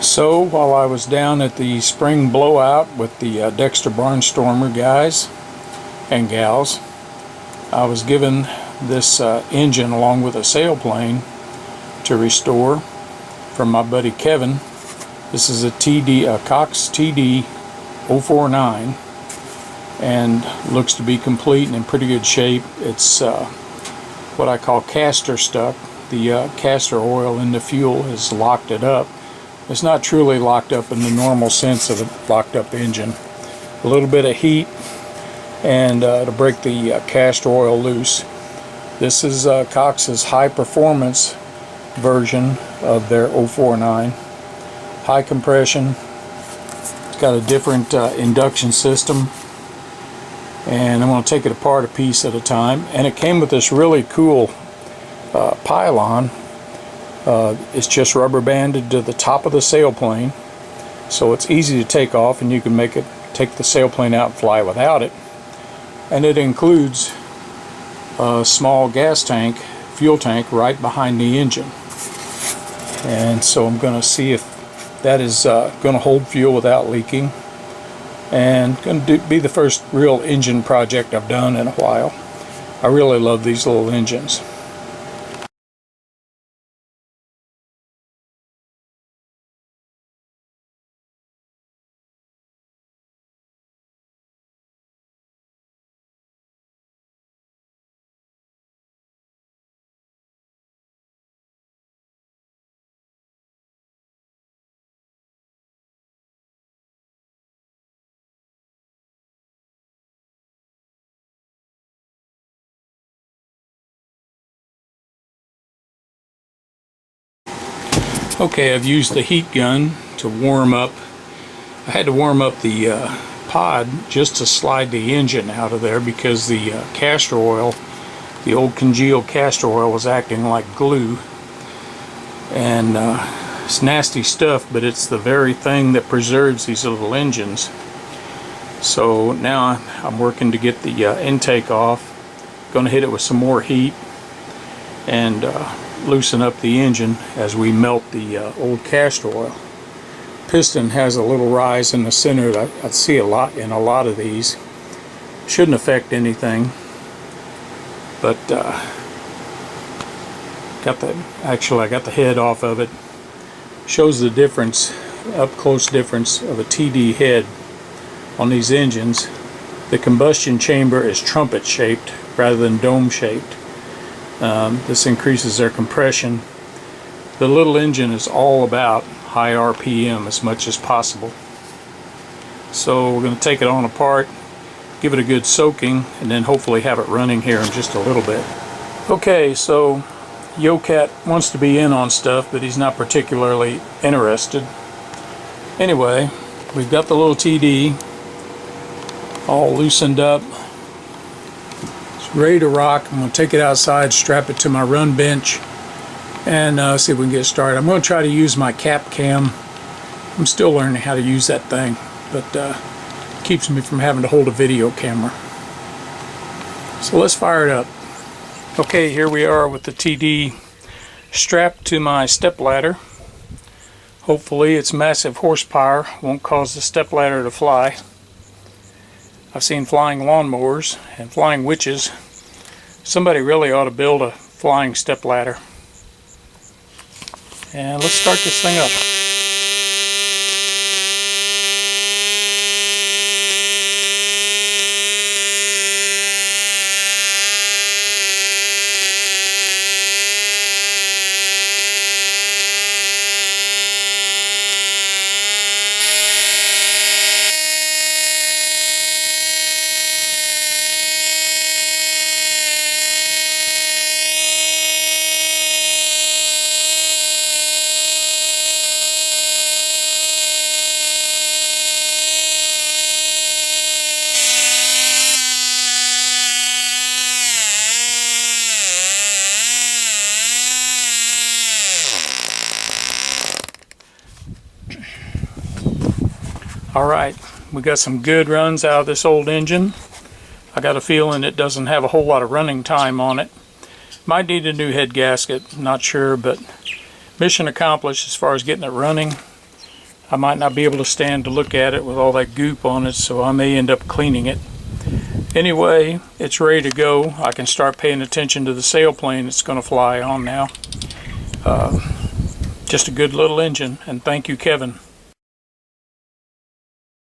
So while I was down at the spring blowout with the Dexter Barnstormer guys and gals, I was given this engine along with a sailplane to restore from my buddy Kevin. This is a Cox Tee Dee 049 and looks to be complete and in pretty good shape. It's what I call castor stuck. The castor oil in the fuel has locked it up. It's not truly locked up in the normal sense of a locked up engine. A little bit of heat and to break the castor oil loose. This is Cox's high performance version of their 049. High compression. It's got a different induction system, and I'm going to take it apart a piece at a time. And it came with this really cool pylon. It's just rubber banded to the top of the sailplane, so it's easy to take off, and you can take the sailplane out and fly without it. And it includes a small gas tank, fuel tank, right behind the engine. And so I'm going to see if that is going to hold fuel without leaking, and going to be the first real engine project I've done in a while. I really love these little engines. Okay, I've used the heat gun to warm up. I had to warm up the pod just to slide the engine out of there because the castor oil, the old congealed castor oil, was acting like glue. And it's nasty stuff, but it's the very thing that preserves these little engines. So now I'm working to get the intake off. Going to hit it with some more heat and loosen up the engine as we melt the old castor oil. Piston has a little rise in the center that I see a lot in a lot of these. Shouldn't affect anything, but I got the head off of it. Shows the difference, up close difference of a TD head on these engines. The combustion chamber is trumpet shaped rather than dome shaped. This increases their compression. The little engine is all about high RPM as much as possible. So we're going to take it on apart, give it a good soaking, and then hopefully have it running here in just a little bit. Okay, so Yocat wants to be in on stuff, but he's not particularly interested. Anyway, we've got the little TD all loosened up. Ready to rock. I'm going to take it outside, strap it to my run bench, and see if we can get started. I'm going to try to use my cap cam. I'm still learning how to use that thing, but keeps me from having to hold a video camera. So let's fire it up. Okay, here we are with the TD strapped to my stepladder. Hopefully its massive horsepower won't cause the stepladder to fly. I've seen flying lawnmowers and flying witches. Somebody really ought to build a flying stepladder. And let's start this thing up. Alright, we got some good runs out of this old engine. I got a feeling it doesn't have a whole lot of running time on it. Might need a new head gasket, not sure, but mission accomplished as far as getting it running. I might not be able to stand to look at it with all that goop on it, so I may end up cleaning it. Anyway, it's ready to go. I can start paying attention to the sailplane that's going to fly on now. Just a good little engine, and thank you, Kevin.